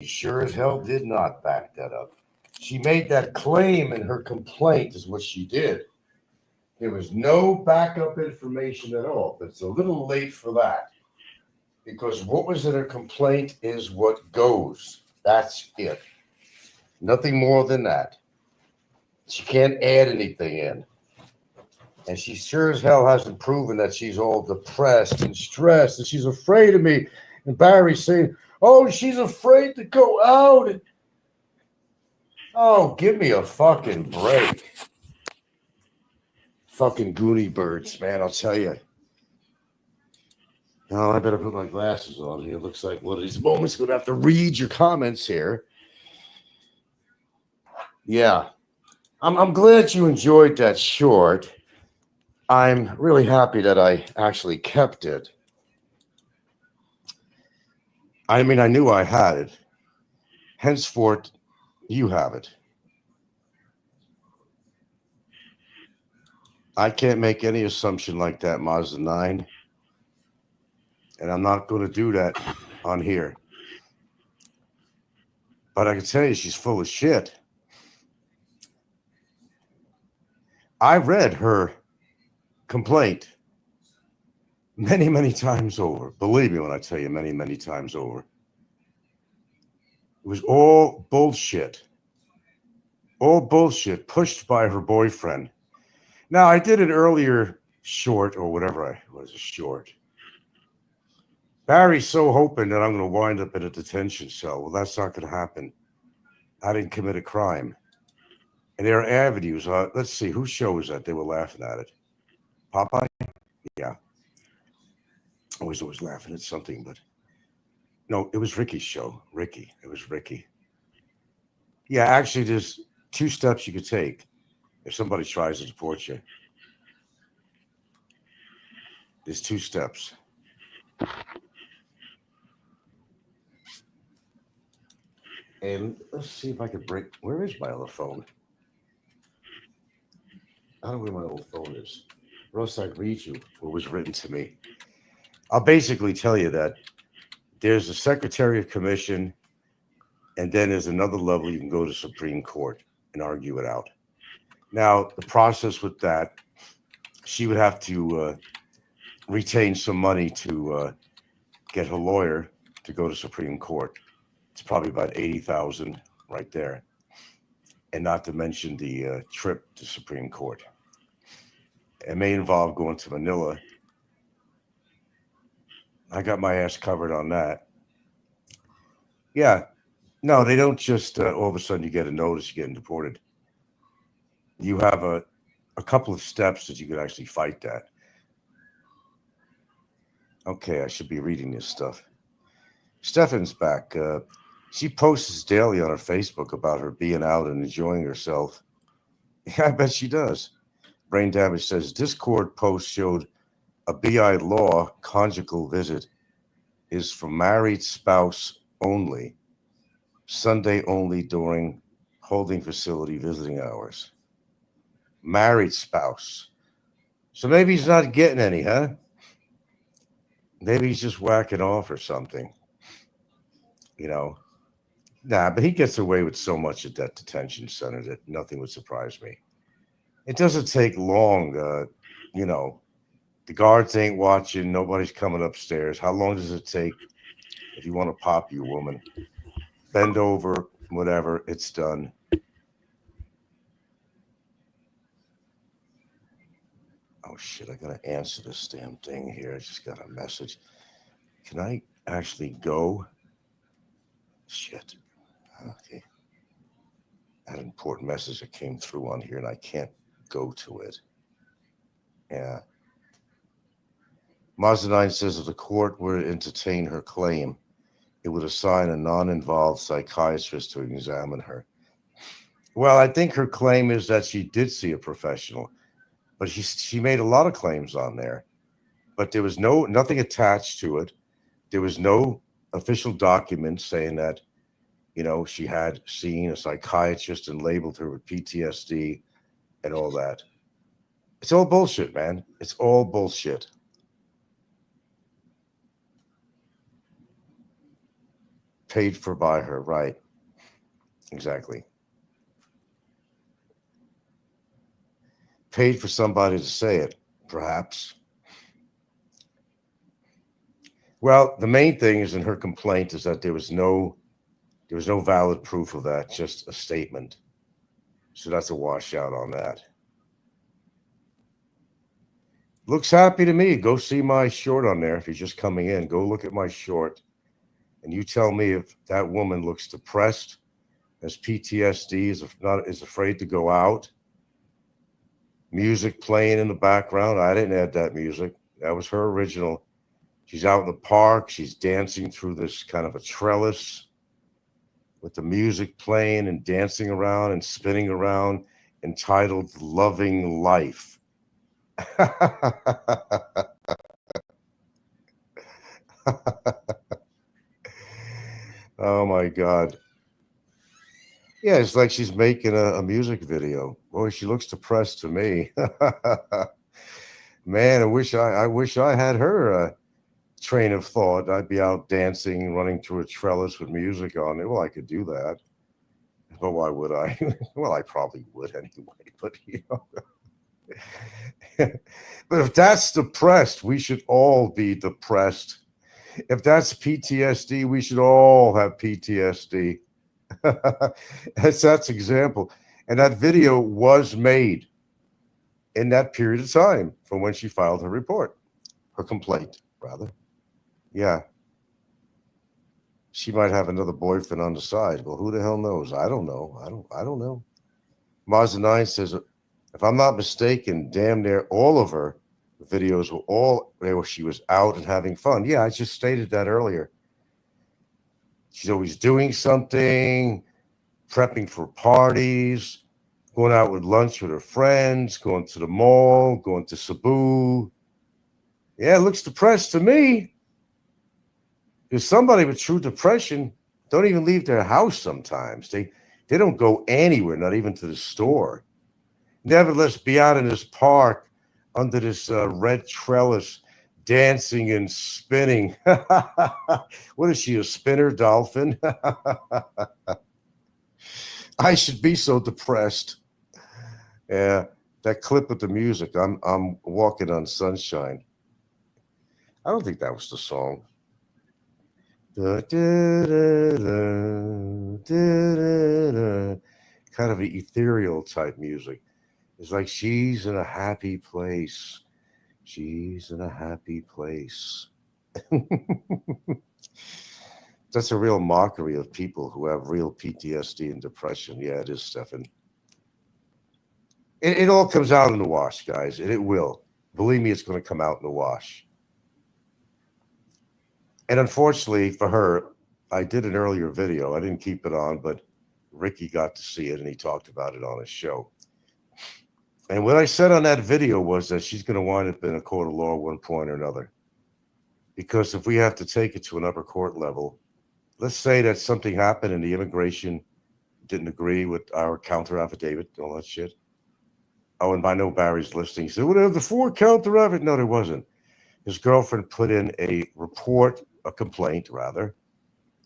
sure as hell did not back that up. She made that claim in her complaint, is what she did. There was no backup information at all. But it's a little late for that because what was in her complaint is what goes. That's it. Nothing more than that. She can't add anything in. And she sure as hell hasn't proven that she's all depressed and stressed and she's afraid of me. And Barry's saying, oh, she's afraid to go out. And, oh, give me a fucking break. Fucking Goonie birds, man, I'll tell you. Now I better put my glasses on here. It looks like one of these moments I'm going to have to read your comments here. Yeah. I'm glad you enjoyed that short. I'm really happy that I actually kept it. I mean, I knew I had it. Henceforth, you have it. I can't make any assumption like that, Mazda 9. And I'm not going to do that on here. But I can tell you she's full of shit. I read her complaint many, many times over. Believe me when I tell you many, many times over. It was all bullshit. All bullshit pushed by her boyfriend. Now, I did an earlier short or whatever I was, a short. Barry's so hoping that I'm going to wind up in a detention cell. Well, that's not going to happen. I didn't commit a crime. And there are avenues. Let's see, whose show was that? They were laughing at it. Popeye? Yeah. I was always laughing at something, but no, it was Ricky's show. Ricky. It was Ricky. Yeah, actually, there's 2 steps you could take if somebody tries to deport you. There's 2 steps. And let's see if I could break. Where is my other phone? I don't know where my old phone is. Or else I'd read you what was written to me. I'll basically tell you that there's a Secretary of Commission, and then there's another level you can go to Supreme Court and argue it out. Now, the process with that, she would have to retain some money to get her lawyer to go to Supreme Court. It's probably about $80,000 right there, and not to mention the trip to Supreme Court. It may involve going to Manila. I got my ass covered on that. Yeah, no, they don't just all of a sudden you get a notice you're getting deported. You have a couple of steps that you could actually fight that. Okay, I should be reading this stuff. Stefan's back. She posts daily on her Facebook about her being out and enjoying herself. Yeah, I bet she does. Brain Damage says Discord post showed a BI law conjugal visit is for married spouse only, Sunday only during holding facility visiting hours. Married spouse. So maybe he's not getting any, huh? Maybe he's just whacking off or something. You know. Nah, but he gets away with so much at that detention center that nothing would surprise me. It doesn't take long. You know, the guards ain't watching. Nobody's coming upstairs. How long does it take if you want to pop you, woman? Bend over, whatever. It's done. Oh, shit. I got to answer this damn thing here. I just got a message. Can I actually go? Shit. Okay. I had an important message that came through on here, and I can't go to it. Yeah. Mazda 9 says if the court were to entertain her claim, it would assign a non-involved psychiatrist to examine her. Well, I think her claim is that she did see a professional, but she made a lot of claims on there, but there was nothing attached to it. There was no official document saying that, you know, she had seen a psychiatrist and labeled her with PTSD and all that. It's all bullshit, man. It's all bullshit. Paid for by her, right. Exactly. Paid for somebody to say it, perhaps. Well, the main thing is in her complaint is that there was no valid proof of that, just a statement. So that's a washout on that. Looks happy to me. Go see my short on there if you're just coming in. Go look at my short, and you tell me if that woman looks depressed, has PTSD, is afraid to go out. Music playing in the background. I didn't add that music. That was her original. She's out in the park. She's dancing through this kind of a trellis with the music playing and dancing around and spinning around, entitled Loving Life. Oh my God. Yeah, it's like she's making a music video. Boy, she looks depressed to me. Man, I wish I had her train of thought. I'd be out dancing, running through a trellis with music on it. Well, I could do that, but why would I? Well, I probably would anyway. But but if that's depressed, we should all be depressed. If that's PTSD, we should all have PTSD. That's example. And that video was made in that period of time from when she filed her complaint, rather. Yeah, she might have another boyfriend on the side. Well, who the hell knows? I don't know. I don't know. Mazda 9 says, if I'm not mistaken, damn near all of her videos were all where she was out and having fun. Yeah, I just stated that earlier. She's always doing something, prepping for parties, going out with lunch with her friends, going to the mall, going to Cebu. Yeah, it looks depressed to me. Because somebody with true depression don't even leave their house sometimes. They don't go anywhere, not even to the store. Nevertheless, be out in this park under this red trellis, dancing and spinning. What is she, a spinner dolphin? I should be so depressed. Yeah, that clip with the music. I'm walking on sunshine. I don't think that was the song. Kind of an ethereal type music. It's like she's in a happy place. She's in a happy place. That's a real mockery of people who have real PTSD and depression. Yeah, it is, Stefan. It all comes out in the wash, guys, and it will. Believe me, it's going to come out in the wash. And unfortunately for her, I did an earlier video. I didn't keep it on, but Ricky got to see it and he talked about it on his show. And what I said on that video was that she's going to wind up in a court of law at one point or another. Because if we have to take it to an upper court level, let's say that something happened and the immigration didn't agree with our counter affidavit, all that shit. Oh, and I know Barry's listening. He said, well, there's the 4 counter affidavit. No, there wasn't. His girlfriend put in a complaint, rather.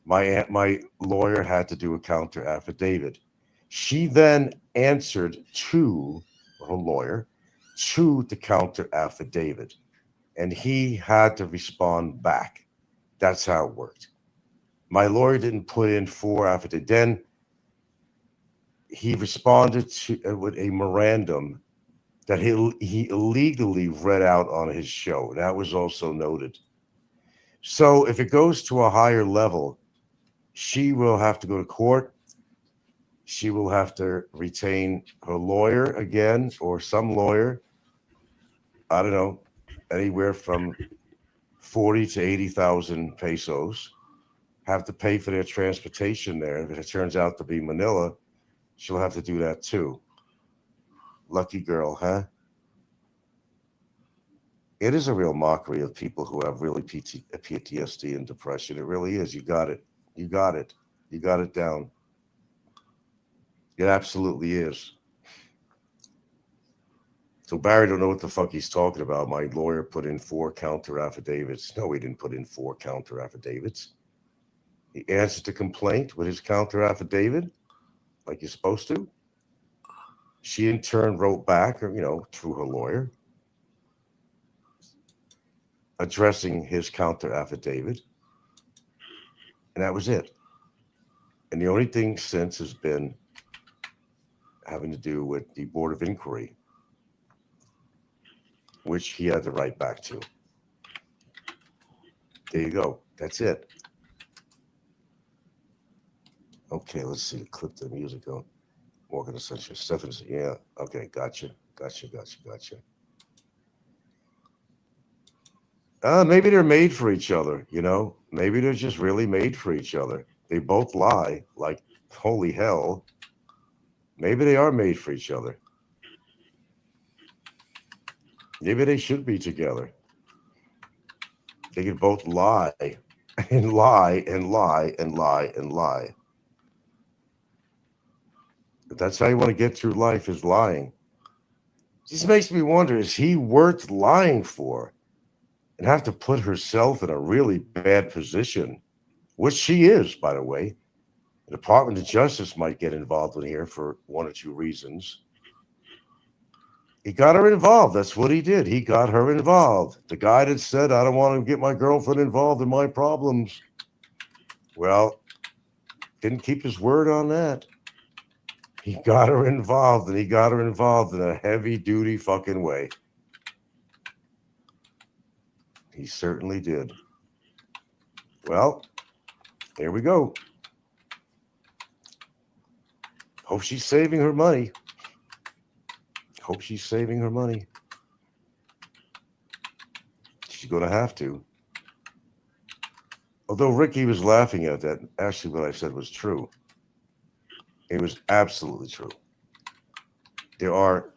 My lawyer had to do a counter affidavit. She then answered to her lawyer to the counter affidavit, and he had to respond back. That's how it worked. My lawyer didn't put in 4 affidavits. Then he responded to with a memorandum that he illegally read out on his show. That was also noted. So if it goes to a higher level, she will have to go to court. She will have to retain her lawyer again, or some lawyer. I don't know, anywhere from 40 to 80,000 pesos. Have to pay for their transportation there. If it turns out to be Manila, she'll have to do that too. Lucky girl, huh? It is a real mockery of people who have really PTSD and depression. It really is. You got it. You got it. You got it down. It absolutely is. So Barry don't know what the fuck he's talking about. My lawyer put in 4 counter affidavits. No, he didn't put in 4 counter affidavits. He answered the complaint with his counter affidavit, like you're supposed to. She in turn wrote back, or through her lawyer, addressing his counter affidavit, and that was it. And the only thing since has been having to do with the Board of Inquiry, which he had to write back to. There you go. That's it. Okay, let's see. Clip the music on. Morgan Essential. Stephens. Yeah. Okay. Gotcha. Maybe they're made for each other. Maybe they're just really made for each other. They both lie like holy hell. Maybe they are made for each other. Maybe they should be together. They could both lie and lie and lie and lie and lie. But that's how you want to get through life, is lying. This makes me wonder, is he worth lying for? And have to put herself in a really bad position, which she is, by the way. The Department of Justice might get involved in here for one or two reasons. He got her involved. That's what he did. He got her involved. The guy that said, I don't want to get my girlfriend involved in my problems. Well, didn't keep his word on that. He got her involved, and he got her involved in a heavy-duty fucking way. He certainly did. Well, here we go. Hope she's saving her money. She's going to have to. Although Ricky was laughing at that, actually what I said was true. It was absolutely true. There are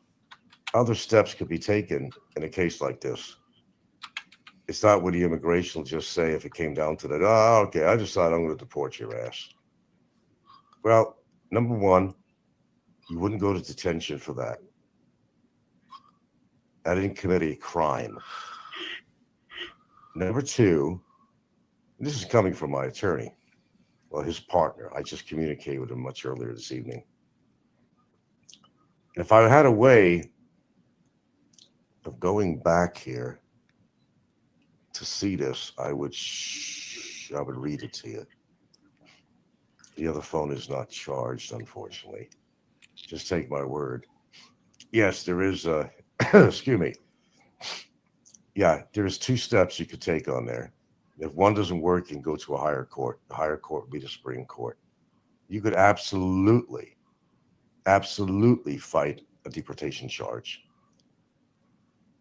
other steps could be taken in a case like this. It's not what the immigration will just say if it came down to that. Oh, okay, I decided I'm going to deport your ass. Well, number one, you wouldn't go to detention for that. I didn't commit a crime. Number two, this is coming from my attorney. Well, his partner. I just communicated with him much earlier this evening. And if I had a way of going back here to see this, I would read it to you. The other phone is not charged, unfortunately. Just take my word. Yes, there is a, excuse me. Yeah, there's two steps you could take on there. If one doesn't work, you can go to a higher court. The higher court would be the Supreme Court. You could absolutely fight a deportation charge.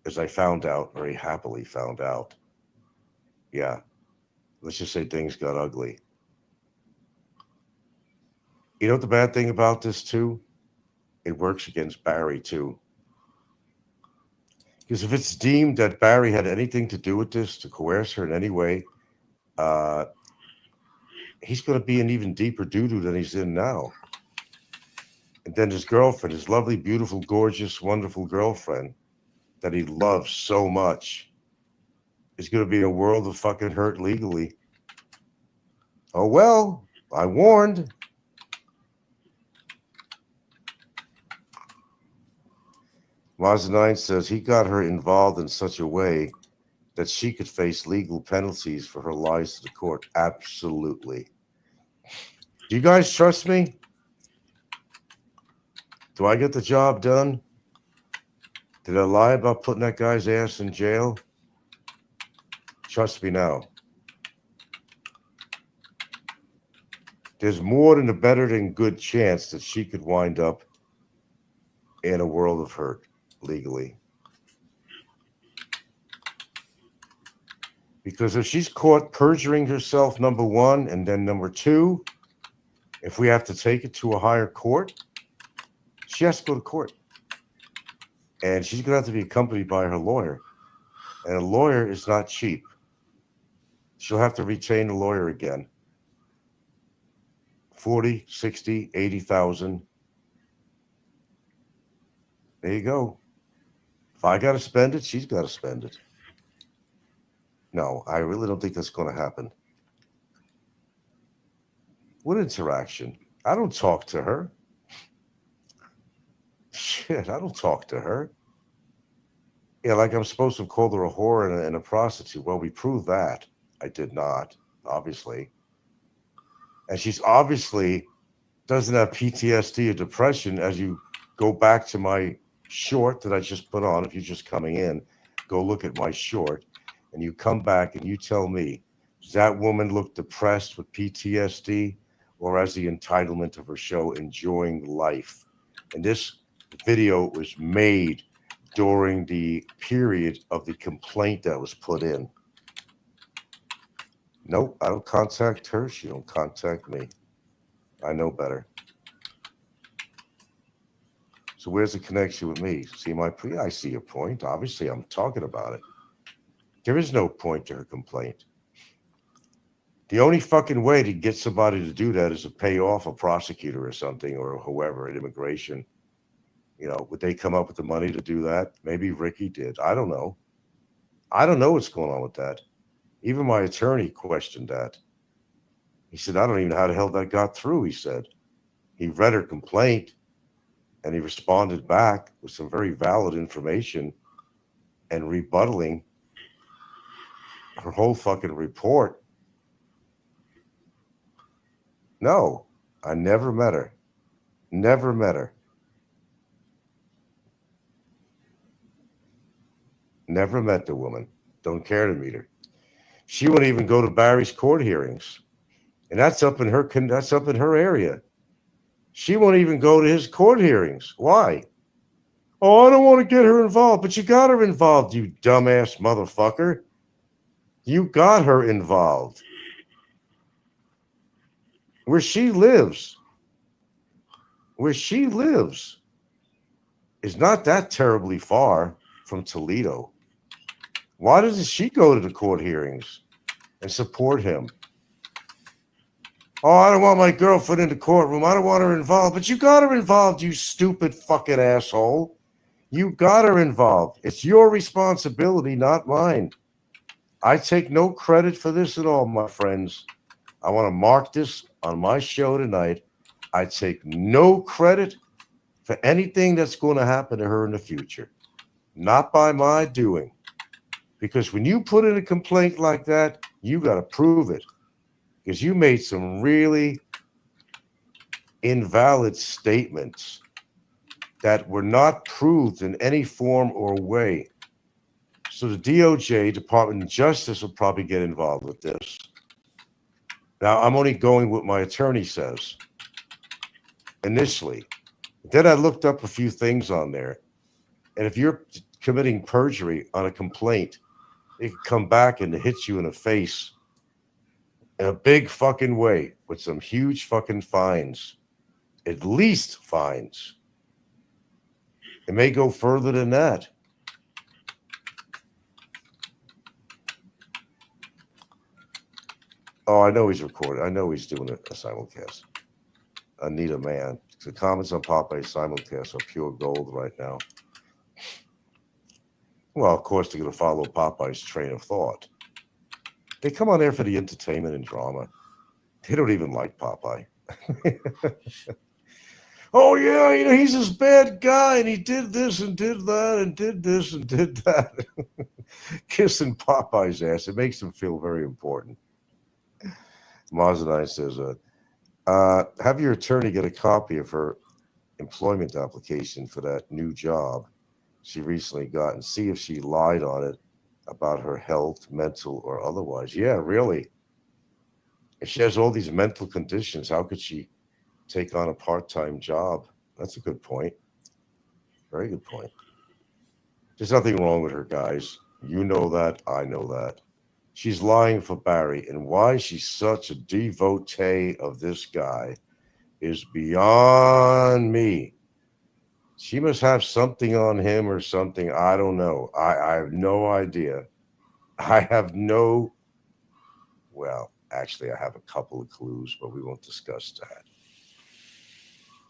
As I found out, very happily found out. Yeah, let's just say things got ugly. You know what the bad thing about this, too? It works against Barry, too. Because if it's deemed that Barry had anything to do with this, to coerce her in any way, he's going to be in even deeper doo-doo than he's in now. And then his girlfriend, his lovely, beautiful, gorgeous, wonderful girlfriend that he loves so much, is going to be in a world of fucking hurt legally. Oh, well, I warned. Mazda9 says he got her involved in such a way that she could face legal penalties for her lies to the court. Absolutely. Do you guys trust me? Do I get the job done? Did I lie about putting that guy's ass in jail? Trust me now. There's more than a better than good chance that she could wind up in a world of hurt legally. Because if she's caught perjuring herself, number one, and then number two, if we have to take it to a higher court, she has to go to court. And she's going to have to be accompanied by her lawyer. And a lawyer is not cheap. She'll have to retain a lawyer again. 40, 60, 80,000. There you go. If I got to spend it, she's got to spend it. No, I really don't think that's going to happen. What interaction? I don't talk to her. Shit, I don't talk to her. Yeah, like I'm supposed to have called her a whore and a prostitute. Well, we proved that. I did not, obviously. And she's obviously doesn't have PTSD or depression. As you go back to my short that I just put on, if you're just coming in, go look at my short, and you come back and you tell me, does that woman look depressed with PTSD or has the entitlement of her show enjoying life? And this video was made during the period of the complaint that was put in. Nope, I don't contact her. She don't contact me. I know better. So where's the connection with me? See my plea? I see your point. Obviously, I'm talking about it. There is no point to her complaint. The only fucking way to get somebody to do that is to pay off a prosecutor or something or whoever at immigration. You know, would they come up with the money to do that? Maybe Ricky did. I don't know. I don't know what's going on with that. Even my attorney questioned that. He said, I don't even know how the hell that got through, he said. He read her complaint and he responded back with some very valid information and rebuttaling her whole fucking report. No, I never met her. Never met her. Never met the woman. Don't care to meet her. She won't even go to Barry's court hearings. And that's up in her area. She won't even go to his court hearings. Why? Oh, I don't want to get her involved, but you got her involved, you dumbass motherfucker. You got her involved. Where she lives is not that terribly far from Toledo. Why doesn't she go to the court hearings and support him? Oh, I don't want my girlfriend in the courtroom. I don't want her involved. But you got her involved, you stupid fucking asshole. You got her involved. It's your responsibility, not mine. I take no credit for this at all, my friends. I want to mark this on my show tonight. I take no credit for anything that's going to happen to her in the future. Not by my doing. Because when you put in a complaint like that, you got to prove it. Because you made some really invalid statements that were not proved in any form or way. So the DOJ, Department of Justice, will probably get involved with this. Now, I'm only going what my attorney says initially. Then I looked up a few things on there. And if you're committing perjury on a complaint, it can come back and hit you in the face in a big fucking way with some huge fucking fines. At least fines. It may go further than that. Oh, I know he's recording. I know he's doing a simulcast. Anita, man. The comments on Popeye's simulcast are pure gold right now. Well, of course, they're going to follow Popeye's train of thought. They come on there for the entertainment and drama. They don't even like Popeye. Oh, yeah, you know, he's this bad guy, and he did this and did that and did this and did that. Kissing Popeye's ass. It makes him feel very important. Mazanine says, have your attorney get a copy of her employment application for that new job she recently got and see if she lied on it about her health, mental or otherwise. Yeah, really. If she has all these mental conditions, how could she take on a part-time job? That's a good point. Very good point. There's nothing wrong with her, guys. You know that. I know that. She's lying for Barry, and why she's such a devotee of this guy is beyond me. She must have something on him or something. I don't know. I have no idea. I have no, well, actually, I have a couple of clues, but we won't discuss that.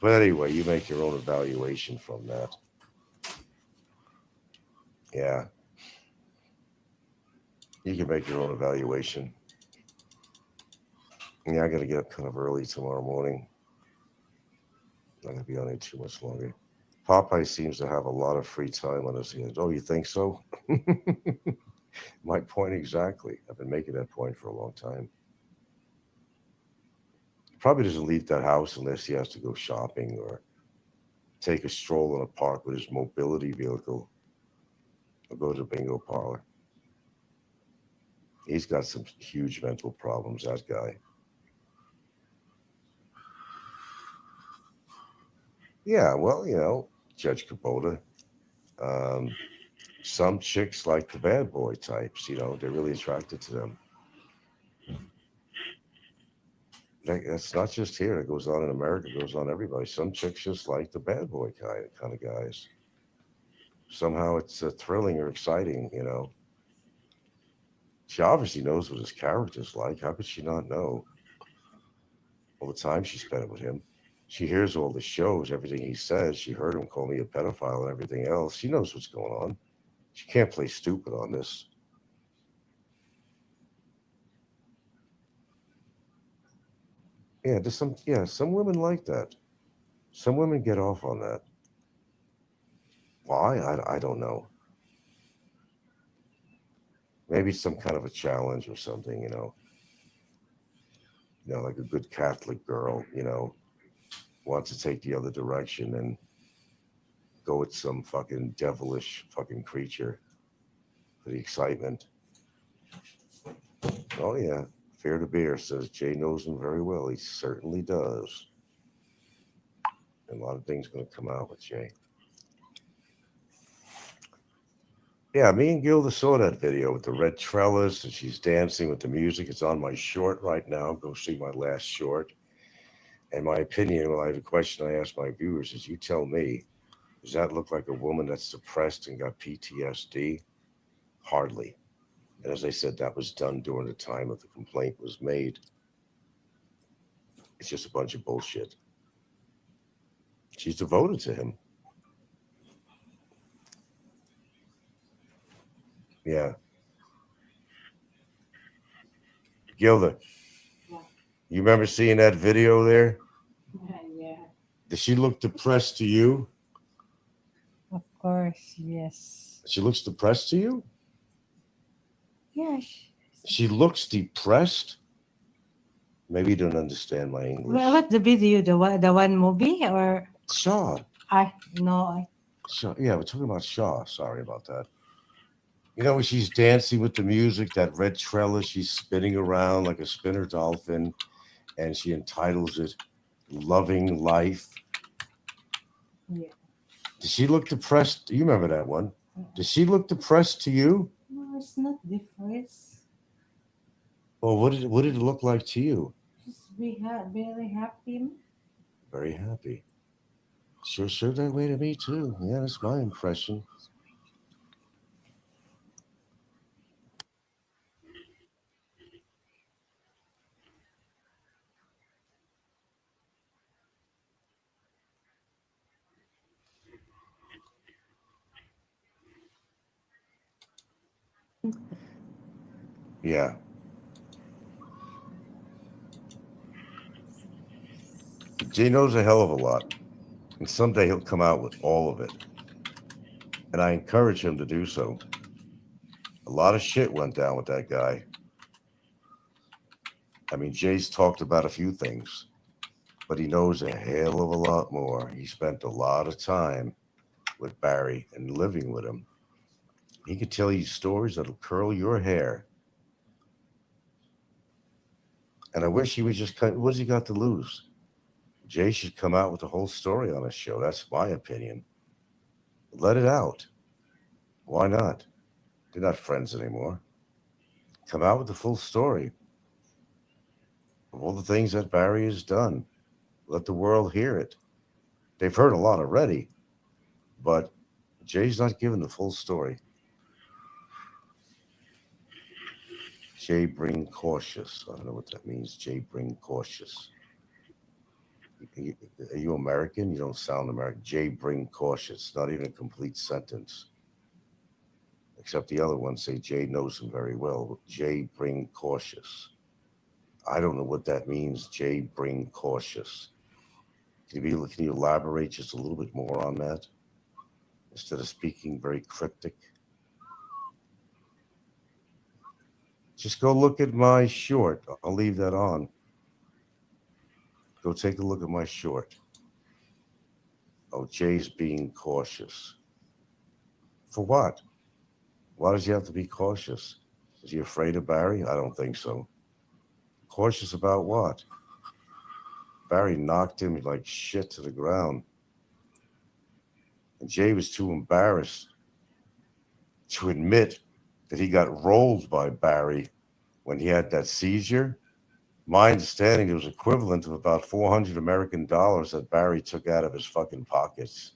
But anyway, you make your own evaluation from that. Yeah. You can make your own evaluation. Yeah, I got to get up kind of early tomorrow morning. I'm not going to be on it too much longer. Popeye seems to have a lot of free time on his hands. Oh, you think so? My point exactly. I've been making that point for a long time. He probably doesn't leave that house unless he has to go shopping or take a stroll in a park with his mobility vehicle or go to the bingo parlor. He's got some huge mental problems, that guy. Yeah, well, Judge Kubota. Um, some chicks like the bad boy types, they're really attracted to them. That's not just here. It goes on in America, it goes on everybody. Some chicks just like the bad boy kind of guys. Somehow it's thrilling or exciting. She obviously knows what his character's like. How could she not know all the time she spent with him? She hears all the shows, everything he says. She heard him call me a pedophile and everything else. She knows what's going on. She can't play stupid on this. Yeah, some women like that. Some women get off on that. Why? I don't know. Maybe it's some kind of a challenge or something. Like a good Catholic girl, wants to take the other direction and go with some fucking devilish fucking creature for the excitement. Oh yeah, Fear the Bear says Jay knows him very well. He certainly does. And a lot of things going to come out with Jay. Yeah, me and Gilda saw that video with the red trellis and she's dancing with the music. It's on my short right now. Go see my last short. And my opinion, well, I have a question I ask my viewers is you tell me, does that look like a woman that's depressed and got PTSD? Hardly. And as I said, that was done during the time that the complaint was made. It's just a bunch of bullshit. She's devoted to him. Yeah. Gilda, you remember seeing that video there? Yeah, Does she look depressed to you? of course, yes. She looks depressed to you? Yeah, She looks depressed? Maybe you don't understand my English. what the video? The one movie or Shaw. I no I Shaw. Yeah, we're talking about Shaw. Sorry about that. When she's dancing with the music, that red trellis, she's spinning around like a spinner dolphin, and she entitles it Loving Life. yeah. Does she look depressed? You remember that one? Does she look depressed to you? No, it's not different. Well, what did it look like to you? Just very happy. Very happy. Sure that way to me too. Yeah, that's my impression. Yeah. Jay knows a hell of a lot. And someday he'll come out with all of it. And I encourage him to do so. A lot of shit went down with that guy. I mean, Jay's talked about a few things, but he knows a hell of a lot more. He spent a lot of time with Barry and living with him. He could tell you stories that'll curl your hair. And I wish he would just cut. What's he got to lose? Jay should come out with the whole story on his show. That's my opinion. Let it out. Why not? They're not friends anymore. Come out with the full story of all the things that Barry has done. Let the world hear it. They've heard a lot already, but Jay's not giving the full story. Jay Bring Cautious. I don't know what that means. Jay Bring Cautious. Are you American? You don't sound American. Jay Bring Cautious. Not even a complete sentence. Except the other ones say Jay knows him very well. Jay Bring Cautious. I don't know what that means, Jay Bring Cautious. Can you elaborate just a little bit more on that instead of speaking very cryptic? Just go look at my short. I'll leave that on. Go take a look at my short. Oh, Jay's being cautious. For what? Why does he have to be cautious? Is he afraid of Barry? I don't think so. Cautious about what? Barry knocked him like shit to the ground. And Jay was too embarrassed to admit that he got rolled by Barry when he had that seizure. My understanding, it was equivalent of about 400 American dollars that Barry took out of his fucking pockets.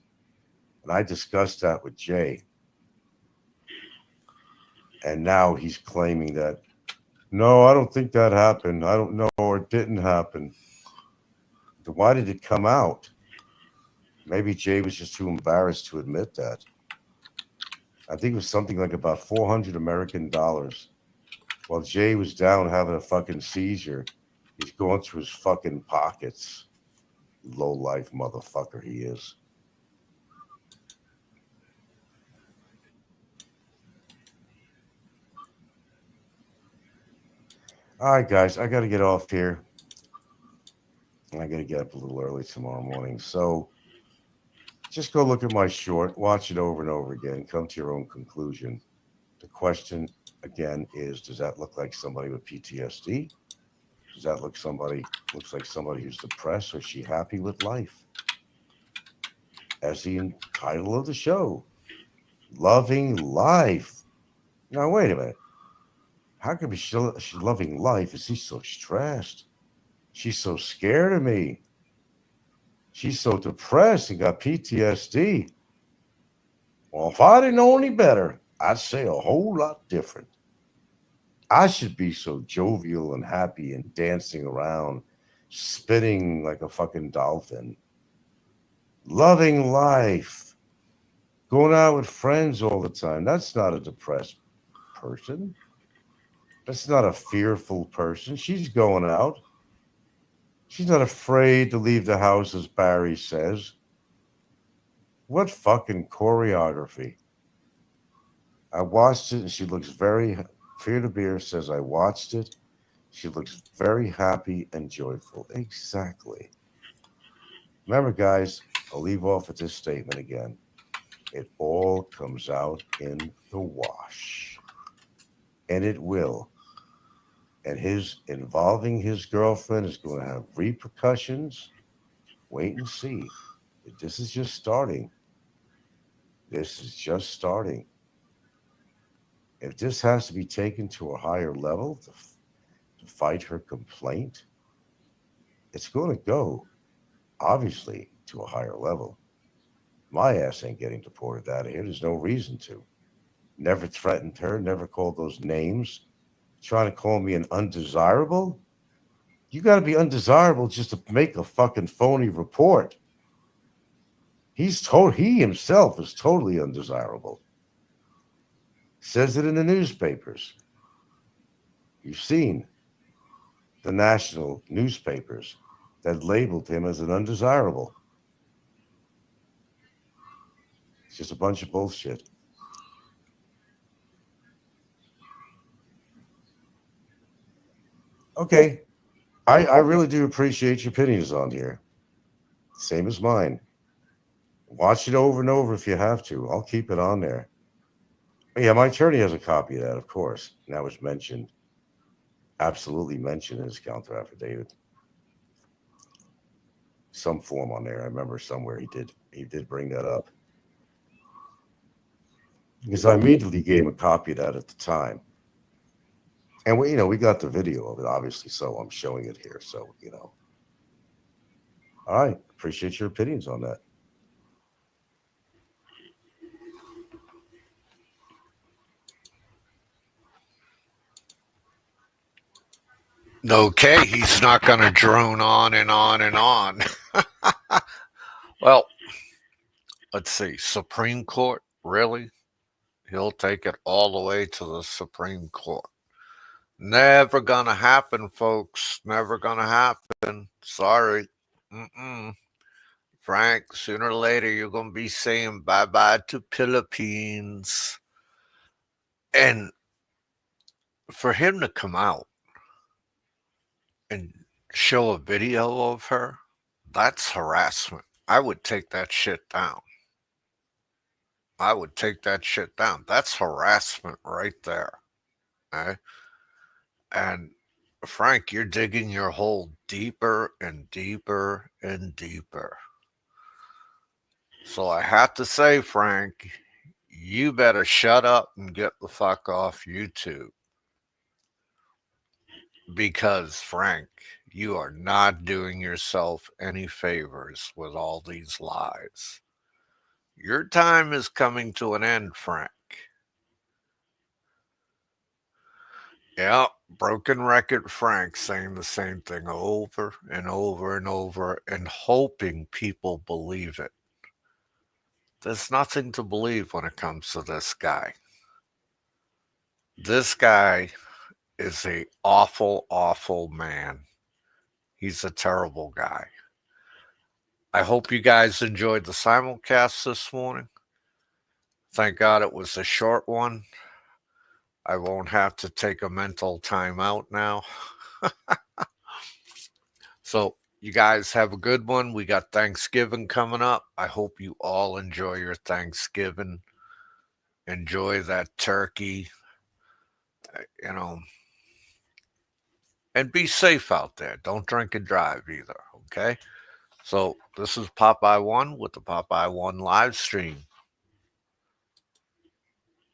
And I discussed that with Jay. And now he's claiming that, no, I don't think that happened. I don't know, or it didn't happen. Then why did it come out? Maybe Jay was just too embarrassed to admit that. I think it was something like about 400 American dollars. While Jay was down having a fucking seizure, he's going through his fucking pockets. Low life motherfucker he is. All right, guys, I got to get off here. I got to get up a little early tomorrow morning. So just go look at my short, watch it over and over again, come to your own conclusion. The question again is, does that look like somebody with PTSD? Does that looks like somebody who's depressed, or is she happy with life? As the title of the show, Loving Life. Now wait a minute. How could she's loving life? Is she so stressed? She's so scared of me. She's so depressed and got PTSD. Well, if I didn't know any better, I'd say a whole lot different. I should be so jovial and happy and dancing around, spinning like a fucking dolphin, loving life, going out with friends all the time. That's not a depressed person. That's not a fearful person. She's going out. She's not afraid to leave the house, as Barry says. What fucking choreography. I watched it and she looks very, Fear the Beer says, I watched it. She looks very happy and joyful. Exactly. Remember, guys, I'll leave off with this statement again. It all comes out in the wash. And it will. And his involving his girlfriend is going to have repercussions. Wait and see. This is just starting. This is just starting. If this has to be taken to a higher level to fight her complaint, it's going to go, obviously, to a higher level. My ass ain't getting deported out of here. There's no reason to. Never threatened her, never called those names. Trying to call me an undesirable? You got to be undesirable just to make a fucking phony report. He himself is totally undesirable. Says it in the newspapers. You've seen the national newspapers that labeled him as an undesirable. It's just a bunch of bullshit. Okay. I really do appreciate your opinions on here. Same as mine. Watch it over and over if you have to. I'll keep it on there. Yeah, my attorney has a copy of that, of course. And that was mentioned, absolutely mentioned in his counter affidavit. Some form on there. I remember somewhere he did bring that up. Because I immediately gave him a copy of that at the time. And we got the video of it, obviously, so I'm showing it here. So. All right. Appreciate your opinions on that. Okay, he's not going to drone on and on and on. Well, let's see. Supreme Court? Really? He'll take it all the way to the Supreme Court. Never gonna happen, folks. Never gonna happen. Sorry. Mm-mm. Frank, sooner or later you're gonna be saying bye-bye to Philippines. And for him to come out and show a video of her, that's harassment. I would take that shit down. I would take that shit down. That's harassment right there. Okay? And Frank, you're digging your hole deeper and deeper and deeper. So I have to say, Frank, you better shut up and get the fuck off YouTube. Because, Frank, you are not doing yourself any favors with all these lies. Your time is coming to an end, Frank. Yeah, broken record Frank saying the same thing over and over and over and hoping people believe it. There's nothing to believe when it comes to this guy. This guy is a awful, awful man. He's a terrible guy. I hope you guys enjoyed the simulcast this morning. Thank God it was a short one. I won't have to take a mental time out now. So, you guys have a good one. We got Thanksgiving coming up. I hope you all enjoy your Thanksgiving. Enjoy that turkey, you know, and be safe out there. Don't drink and drive either, okay? So, this is Popeye One with the Popeye One live stream.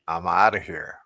I'm out of here.